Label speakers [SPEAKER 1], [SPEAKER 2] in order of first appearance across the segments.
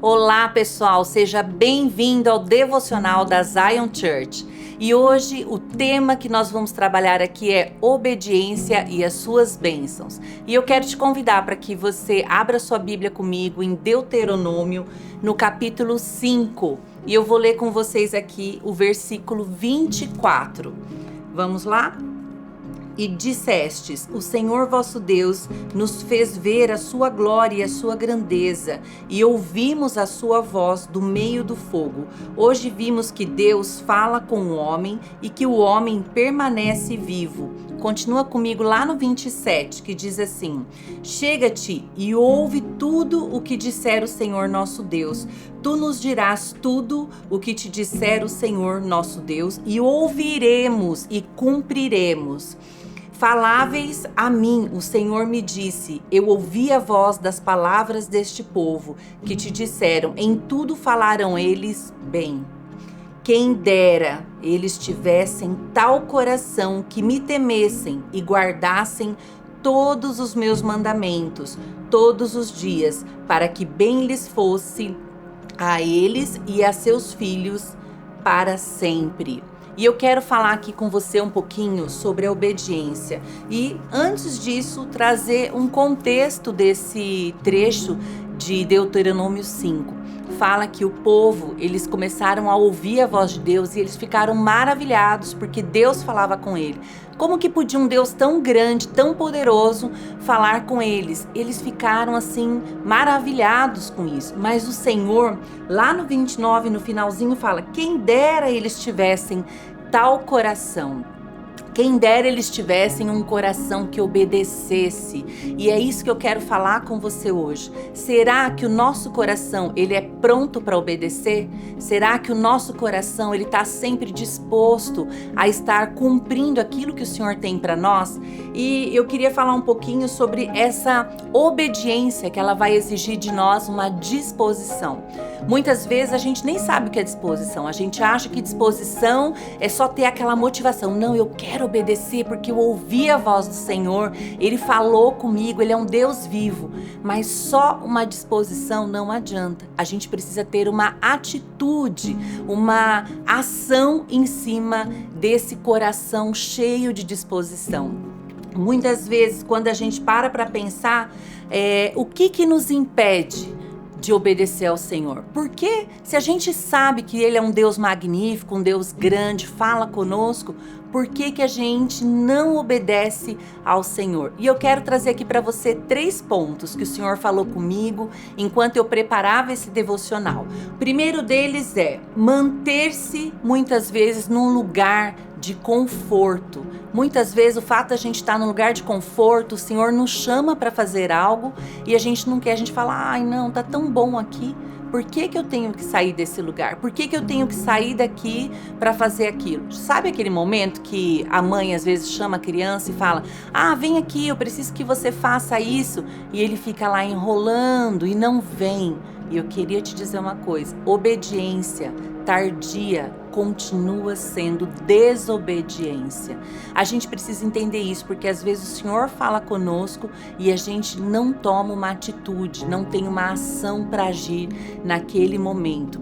[SPEAKER 1] Olá pessoal, seja bem-vindo ao devocional da Zion Church. E hoje o tema que nós vamos trabalhar aqui é obediência e as suas bênçãos. E eu quero te convidar para que você abra sua Bíblia comigo em Deuteronômio, no capítulo 5. E eu vou ler com vocês aqui o versículo 24. Vamos lá? E dissestes: o Senhor vosso Deus nos fez ver a sua glória e a sua grandeza, e ouvimos a sua voz do meio do fogo. Hoje vimos que Deus fala com o homem e que o homem permanece vivo. Continua comigo lá no 27, que diz assim: chega-te e ouve tudo o que disser o Senhor nosso Deus. Tu nos dirás tudo o que te disser o Senhor nosso Deus, e ouviremos e cumpriremos. Faláveis a mim, o Senhor me disse, eu ouvi a voz das palavras deste povo, que te disseram, em tudo falarão eles bem. Quem dera eles tivessem tal coração que me temessem e guardassem todos os meus mandamentos, todos os dias, para que bem lhes fosse a eles e a seus filhos para sempre. E eu quero falar aqui com você um pouquinho sobre a obediência. E antes disso, trazer um contexto desse trecho de Deuteronômio 5. Fala que o povo, eles começaram a ouvir a voz de Deus e eles ficaram maravilhados porque Deus falava com ele. Como que podia um Deus tão grande, tão poderoso falar com eles? Eles ficaram assim maravilhados com isso. Mas o Senhor, lá no 29, no finalzinho, fala: quem dera eles tivessem tal coração. Quem dera eles tivessem um coração que obedecesse. E é isso que eu quero falar com você hoje. Será que o nosso coração, ele é pronto para obedecer? Será que o nosso coração, ele está sempre disposto a estar cumprindo aquilo que o Senhor tem para nós? E eu queria falar um pouquinho sobre essa obediência que ela vai exigir de nós uma disposição. Muitas vezes a gente nem sabe o que é disposição. A gente acha que disposição é só ter aquela motivação. Não, eu quero obedecer porque eu ouvi a voz do Senhor, Ele falou comigo, Ele é um Deus vivo. Mas só uma disposição não adianta. A gente precisa ter uma atitude, uma ação em cima desse coração cheio de disposição. Muitas vezes, quando a gente para pensar, o que nos impede de obedecer ao Senhor? Porque se a gente sabe que Ele é um Deus magnífico, um Deus grande, fala conosco, por que a gente não obedece ao Senhor? E eu quero trazer aqui para você 3 pontos que o Senhor falou comigo enquanto eu preparava esse devocional. O primeiro deles é manter-se muitas vezes num lugar de conforto. Muitas vezes o fato de a gente estar num lugar de conforto, o Senhor nos chama para fazer algo e a gente não quer, a gente fala: ai não, tá tão bom aqui, por que eu tenho que sair desse lugar? Por que eu tenho que sair daqui para fazer aquilo? Sabe aquele momento que a mãe às vezes chama a criança e fala: ah, vem aqui, eu preciso que você faça isso, e ele fica lá enrolando e não vem. E eu queria te dizer uma coisa: obediência tardia continua sendo desobediência. A gente precisa entender isso, porque às vezes o Senhor fala conosco e a gente não toma uma atitude, não tem uma ação para agir naquele momento.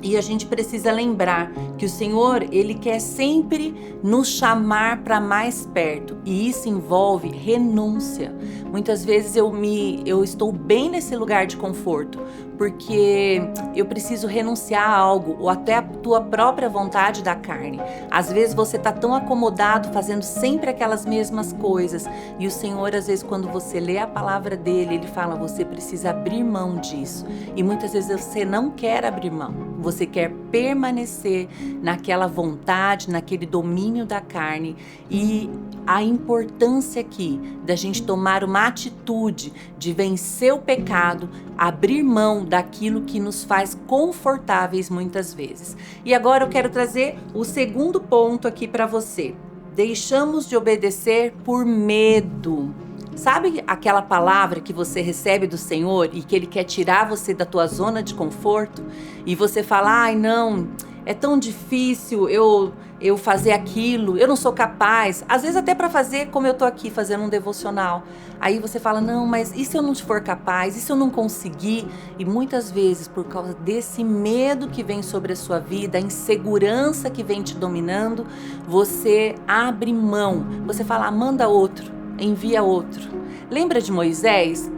[SPEAKER 1] E a gente precisa lembrar que o Senhor, Ele quer sempre nos chamar para mais perto. E isso envolve renúncia. Muitas vezes eu estou bem nesse lugar de conforto, porque eu preciso renunciar a algo, ou até a tua própria vontade da carne. Às vezes você está tão acomodado, fazendo sempre aquelas mesmas coisas. E o Senhor, às vezes, quando você lê a palavra dEle, Ele fala: você precisa abrir mão disso. E muitas vezes você não quer abrir mão. Você quer permanecer naquela vontade, naquele domínio da carne. E a importância aqui da gente tomar uma atitude de vencer o pecado, abrir mão daquilo que nos faz confortáveis muitas vezes. E agora eu quero trazer o segundo ponto aqui para você. Deixamos de obedecer por medo. Sabe aquela palavra que você recebe do Senhor e que Ele quer tirar você da tua zona de conforto? E você fala, ai não, é tão difícil eu fazer aquilo, eu não sou capaz. Às vezes até para fazer como eu tô aqui fazendo um devocional. Aí você fala, não, mas e se eu não for capaz? E se eu não conseguir? E muitas vezes por causa desse medo que vem sobre a sua vida, a insegurança que vem te dominando, você abre mão. Você fala, manda outro, envia outro. Lembra de Moisés?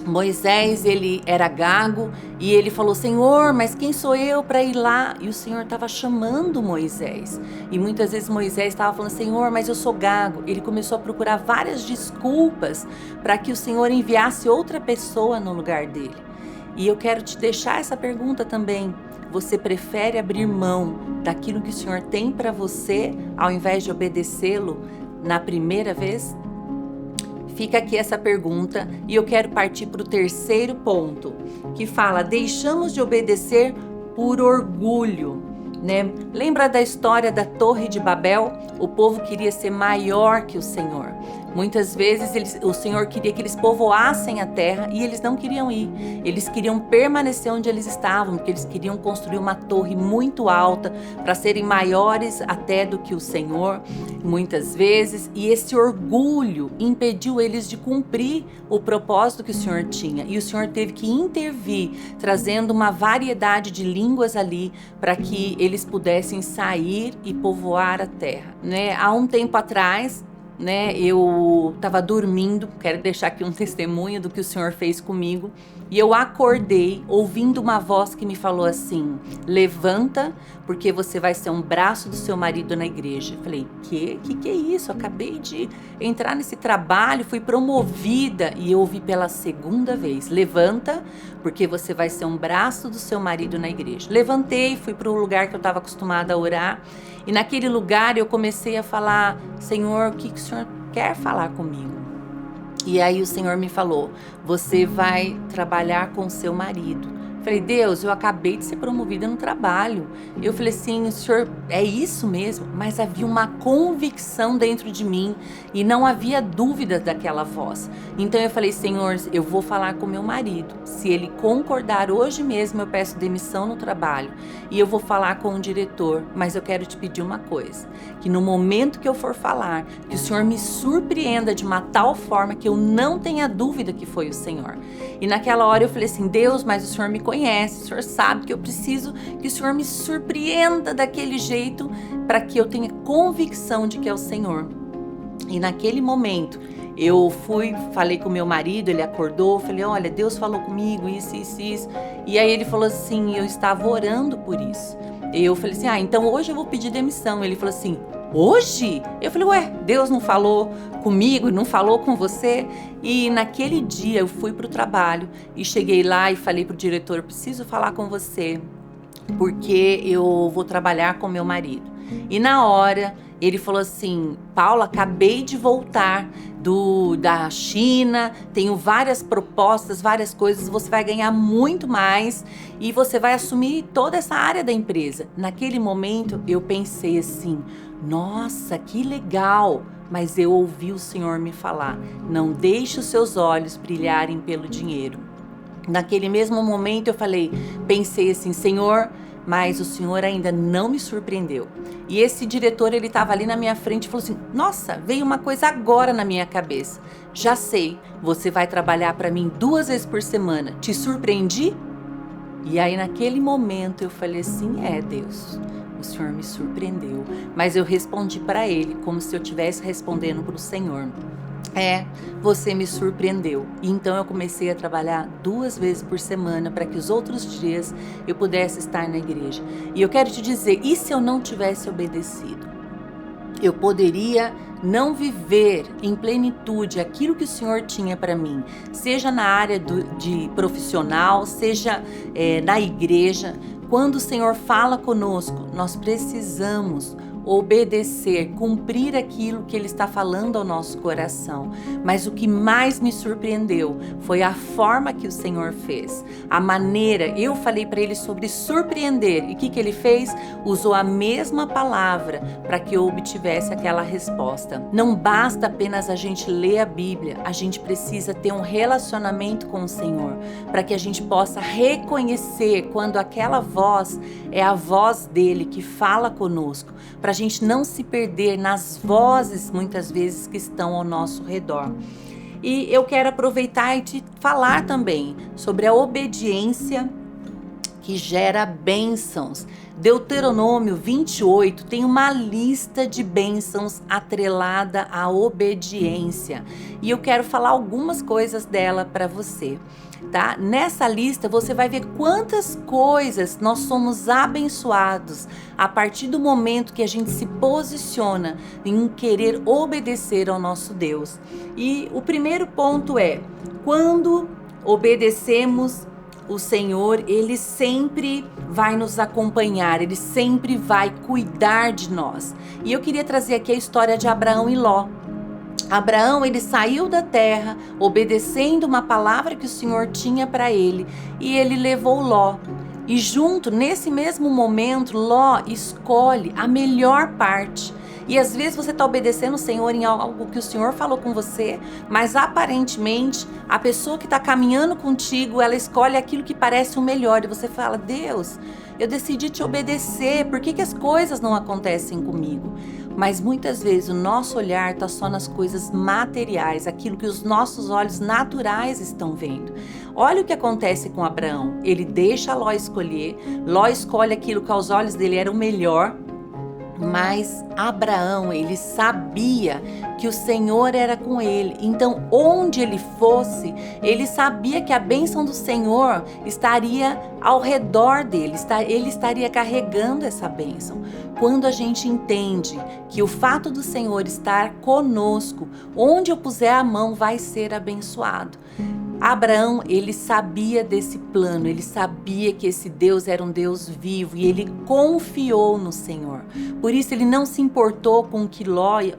[SPEAKER 1] Moisés, ele era gago e ele falou, Senhor, mas quem sou eu para ir lá? E o Senhor estava chamando Moisés. E muitas vezes Moisés estava falando, Senhor, mas eu sou gago. Ele começou a procurar várias desculpas para que o Senhor enviasse outra pessoa no lugar dele. E eu quero te deixar essa pergunta também. Você prefere abrir mão daquilo que o Senhor tem para você ao invés de obedecê-lo na primeira vez? Fica aqui essa pergunta e eu quero partir para o terceiro ponto, que fala, deixamos de obedecer por orgulho, né? Lembra da história da Torre de Babel? O povo queria ser maior que o Senhor. Muitas vezes o Senhor queria que eles povoassem a terra e eles não queriam ir. Eles queriam permanecer onde eles estavam, porque eles queriam construir uma torre muito alta para serem maiores até do que o Senhor, muitas vezes. E esse orgulho impediu eles de cumprir o propósito que o Senhor tinha. E o Senhor teve que intervir, trazendo uma variedade de línguas ali para que eles pudessem sair e povoar a terra, né? Há um tempo atrás, né, eu estava dormindo, quero deixar aqui um testemunho do que o Senhor fez comigo, e eu acordei ouvindo uma voz que me falou assim, levanta, porque você vai ser um braço do seu marido na igreja. Eu falei, que é isso? Eu acabei de entrar nesse trabalho, fui promovida, e eu ouvi pela segunda vez, levanta, porque você vai ser um braço do seu marido na igreja. Levantei, fui para o lugar que eu estava acostumada a orar, e naquele lugar eu comecei a falar, Senhor, o que o Senhor quer falar comigo? E aí o Senhor me falou, você vai trabalhar com seu marido. Falei, Deus, eu acabei de ser promovida no trabalho. Eu falei assim, Senhor, é isso mesmo? Mas havia uma convicção dentro de mim e não havia dúvida daquela voz. Então eu falei, Senhor, eu vou falar com meu marido. Se ele concordar hoje mesmo, eu peço demissão no trabalho. E eu vou falar com o diretor, mas eu quero te pedir uma coisa. Que no momento que eu for falar, que o Senhor me surpreenda de uma tal forma que eu não tenha dúvida que foi o Senhor. E naquela hora eu falei assim, Deus, mas o Senhor me conhece, o Senhor sabe que eu preciso que o Senhor me surpreenda daquele jeito para que eu tenha convicção de que é o Senhor. E naquele momento eu falei com meu marido, ele acordou, falei, olha, Deus falou comigo, isso. E aí ele falou assim, eu estava orando por isso. Eu falei assim, então hoje eu vou pedir demissão. Ele falou assim, hoje? Eu falei, ué, Deus não falou comigo, não falou com você? E naquele dia eu fui para o trabalho e cheguei lá e falei para o diretor, eu preciso falar com você, porque eu vou trabalhar com meu marido. E na hora ele falou assim, Paula, acabei de voltar da China, tenho várias propostas, várias coisas, você vai ganhar muito mais e você vai assumir toda essa área da empresa. Naquele momento eu pensei assim, nossa, que legal, mas eu ouvi o Senhor me falar, não deixe os seus olhos brilharem pelo dinheiro. Naquele mesmo momento eu pensei assim, Senhor, mas o Senhor ainda não me surpreendeu. E esse diretor, ele estava ali na minha frente e falou assim, nossa, veio uma coisa agora na minha cabeça. Já sei, você vai trabalhar para mim 2 vezes por semana. Te surpreendi? E aí naquele momento eu falei assim, Deus, o Senhor me surpreendeu. Mas eu respondi para ele como se eu estivesse respondendo para o Senhor. Você me surpreendeu. E então eu comecei a trabalhar 2 vezes por semana para que os outros dias eu pudesse estar na igreja. E eu quero te dizer, e se eu não tivesse obedecido? Eu poderia não viver em plenitude aquilo que o Senhor tinha para mim, seja na área de profissional, seja na igreja. Quando o Senhor fala conosco, nós precisamos obedecer, cumprir aquilo que Ele está falando ao nosso coração. Mas o que mais me surpreendeu foi a forma que o Senhor fez. a maneira. Eu falei para ele sobre surpreender. E o que ele fez? Usou a mesma palavra para que eu obtivesse aquela resposta. Não basta apenas a gente ler a Bíblia, a gente precisa ter um relacionamento com o Senhor, para que a gente possa reconhecer quando aquela voz é a voz dele que fala conosco, para a gente não se perder nas vozes muitas vezes que estão ao nosso redor. E eu quero aproveitar e te falar também sobre a obediência que gera bênçãos. Deuteronômio 28 tem uma lista de bênçãos atrelada à obediência. E eu quero falar algumas coisas dela para você, tá? Nessa lista você vai ver quantas coisas nós somos abençoados a partir do momento que a gente se posiciona em querer obedecer ao nosso Deus. E o primeiro ponto é, quando obedecemos o Senhor, Ele sempre vai nos acompanhar, Ele sempre vai cuidar de nós. E eu queria trazer aqui a história de Abraão e Ló. Abraão, ele saiu da terra obedecendo uma palavra que o Senhor tinha para ele, e ele levou Ló. E junto, nesse mesmo momento, Ló escolhe a melhor parte. E às vezes você está obedecendo o Senhor em algo que o Senhor falou com você, mas aparentemente a pessoa que está caminhando contigo, ela escolhe aquilo que parece o melhor. E você fala, Deus, eu decidi te obedecer, por que as coisas não acontecem comigo? Mas muitas vezes o nosso olhar está só nas coisas materiais, aquilo que os nossos olhos naturais estão vendo. Olha o que acontece com Abraão, ele deixa Ló escolher, Ló escolhe aquilo que aos olhos dele era o melhor. Mas Abraão, ele sabia que o Senhor era com ele. Então, onde ele fosse, ele sabia que a bênção do Senhor estaria ao redor dele. Ele estaria carregando essa bênção. Quando a gente entende que o fato do Senhor estar conosco, onde eu puser a mão vai ser abençoado. Abraão, ele sabia desse plano, ele sabia que esse Deus era um Deus vivo e ele confiou no Senhor. Por isso ele não se importou com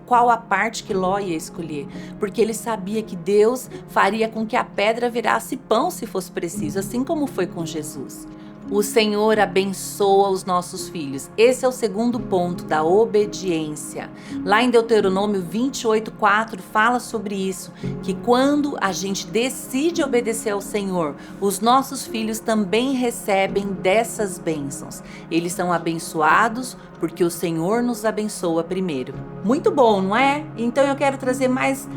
[SPEAKER 1] qual a parte que Ló ia escolher, porque ele sabia que Deus faria com que a pedra virasse pão se fosse preciso, assim como foi com Jesus. O Senhor abençoa os nossos filhos. Esse é o segundo ponto da obediência. Lá em Deuteronômio 28:4 fala sobre isso, que quando a gente decide obedecer ao Senhor, os nossos filhos também recebem dessas bênçãos. Eles são abençoados porque o Senhor nos abençoa primeiro. Muito bom, não é? Então eu quero trazer mais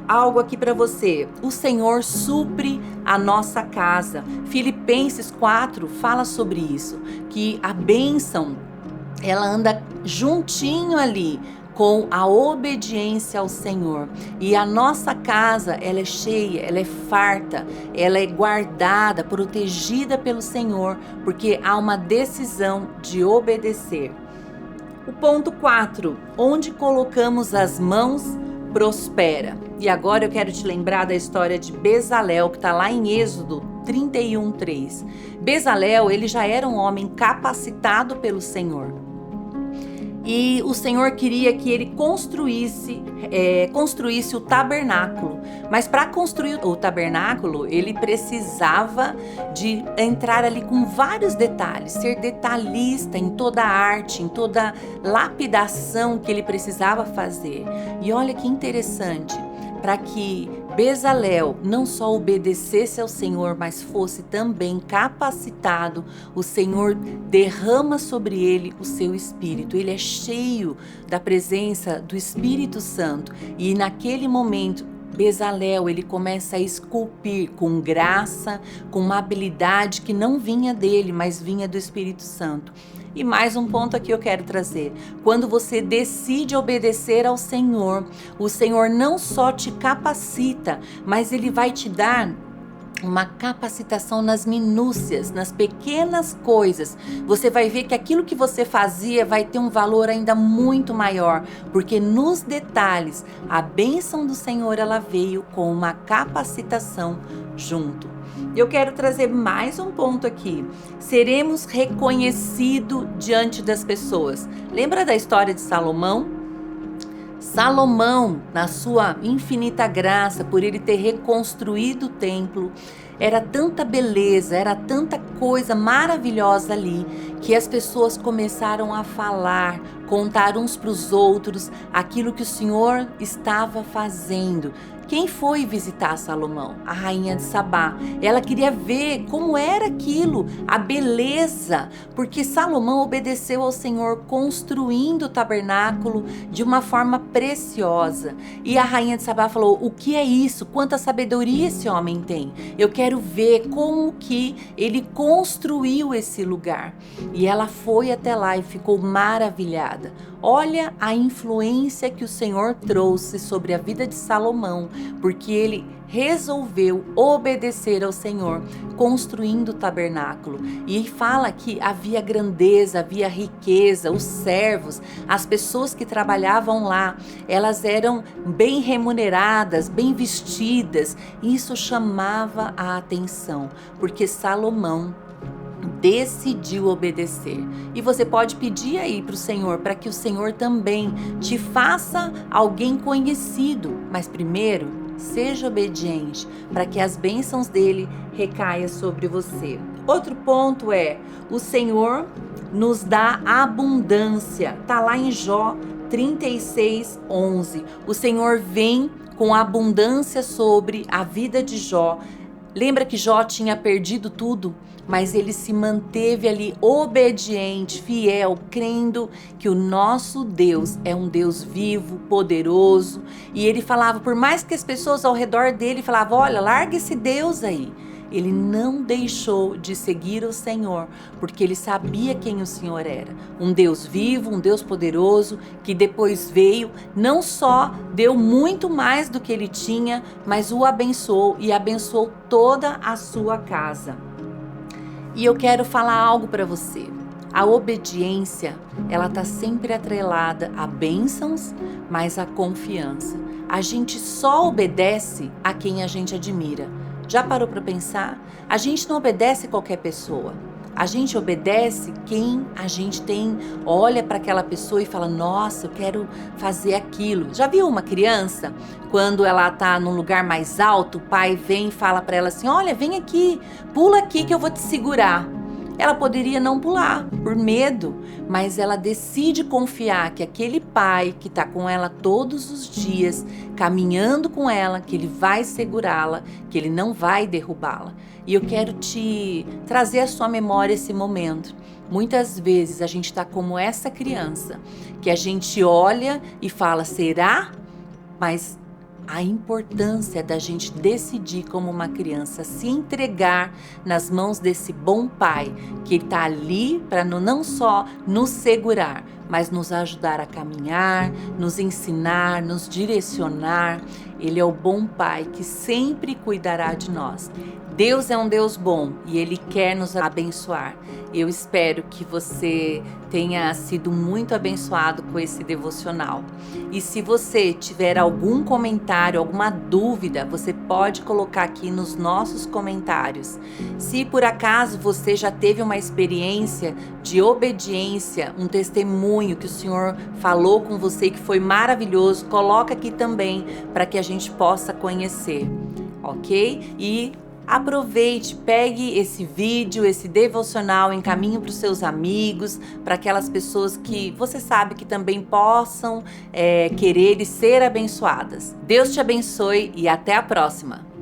[SPEAKER 1] algo aqui para você. O Senhor supre a nossa casa. Filipenses 4 fala sobre isso, que a bênção, ela anda juntinho ali com a obediência ao Senhor. E a nossa casa, ela é cheia, ela é farta, ela é guardada, protegida pelo Senhor, porque há uma decisão de obedecer. O ponto 4, onde colocamos as mãos, prospera. E agora eu quero te lembrar da história de Bezalel, que está lá em Êxodo 31:3. Bezalel, ele já era um homem capacitado pelo Senhor. E o Senhor queria que ele construísse o tabernáculo. Mas para construir o tabernáculo, ele precisava de entrar ali com vários detalhes, ser detalhista em toda a arte, em toda lapidação que ele precisava fazer. E olha que interessante, para que Bezalel não só obedecesse ao Senhor, mas fosse também capacitado, o Senhor derrama sobre ele o seu Espírito. Ele é cheio da presença do Espírito Santo. E naquele momento, Bezalel, ele começa a esculpir com graça, com uma habilidade que não vinha dele, mas vinha do Espírito Santo. E mais um ponto aqui eu quero trazer. Quando você decide obedecer ao Senhor, o Senhor não só te capacita, mas Ele vai te dar uma capacitação nas minúcias, nas pequenas coisas. Você vai ver que aquilo que você fazia vai ter um valor ainda muito maior, porque nos detalhes, a bênção do Senhor, ela veio com uma capacitação junto. Eu quero trazer mais um ponto aqui. Seremos reconhecidos diante das pessoas. Lembra da história de Salomão? Salomão, na sua infinita graça, por ele ter reconstruído o templo, Era tanta beleza, era tanta coisa maravilhosa ali, que as pessoas começaram a falar, contar uns para os outros aquilo que o Senhor estava fazendo. Quem foi visitar Salomão? A rainha de Sabá. Ela queria ver como era aquilo, a beleza, porque Salomão obedeceu ao Senhor construindo o tabernáculo de uma forma preciosa. E a rainha de Sabá falou: o que é isso? Quanta sabedoria esse homem tem. Eu quero ver como que ele construiu esse lugar. E ela foi até lá e ficou maravilhada. Olha a influência que o Senhor trouxe sobre a vida de Salomão, porque ele resolveu obedecer ao Senhor, construindo o tabernáculo. E fala que havia grandeza, havia riqueza, os servos, as pessoas que trabalhavam lá, elas eram bem remuneradas, bem vestidas. Isso chamava a atenção, porque Salomão decidiu obedecer. E você pode pedir aí para o Senhor, para que o Senhor também te faça alguém conhecido. Mas primeiro, seja obediente, para que as bênçãos dele recaiam sobre você. Outro ponto é, o Senhor nos dá abundância. Tá lá em Jó 36:11. O Senhor vem com abundância sobre a vida de Jó. Lembra que Jó tinha perdido tudo, mas ele se manteve ali obediente, fiel, crendo que o nosso Deus é um Deus vivo, poderoso. E ele falava, por mais que as pessoas ao redor dele falavam: olha, larga esse Deus aí. Ele não deixou de seguir o Senhor, porque ele sabia quem o Senhor era. Um Deus vivo, um Deus poderoso, que depois veio, não só deu muito mais do que ele tinha, mas o abençoou e abençoou toda a sua casa. E eu quero falar algo para você. A obediência, ela está sempre atrelada a bênçãos, mas a confiança. A gente só obedece a quem a gente admira. Já parou para pensar? A gente não obedece qualquer pessoa. A gente obedece quem a gente tem, olha para aquela pessoa e fala: nossa, eu quero fazer aquilo. Já viu uma criança, quando ela tá num lugar mais alto, o pai vem e fala para ela assim: olha, vem aqui, pula aqui que eu vou te segurar. Ela poderia não pular, por medo, mas ela decide confiar que aquele pai que está com ela todos os dias, caminhando com ela, que ele vai segurá-la, que ele não vai derrubá-la. E eu quero te trazer à sua memória esse momento. Muitas vezes a gente está como essa criança, que a gente olha e fala: será? Mas a importância da gente decidir como uma criança, se entregar nas mãos desse bom pai, que está ali para não só nos segurar, mas nos ajudar a caminhar, nos ensinar, nos direcionar. Ele é o bom pai que sempre cuidará de nós. Deus é um Deus bom e Ele quer nos abençoar. Eu espero que você tenha sido muito abençoado com esse devocional. E se você tiver algum comentário, alguma dúvida, você pode colocar aqui nos nossos comentários. Se por acaso você já teve uma experiência de obediência, um testemunho que o Senhor falou com você que foi maravilhoso, coloca aqui também para que a gente possa conhecer, ok? E aproveite, pegue esse vídeo, esse devocional, encaminhe para os seus amigos, para aquelas pessoas que você sabe que também possam querer e ser abençoadas. Deus te abençoe e até a próxima!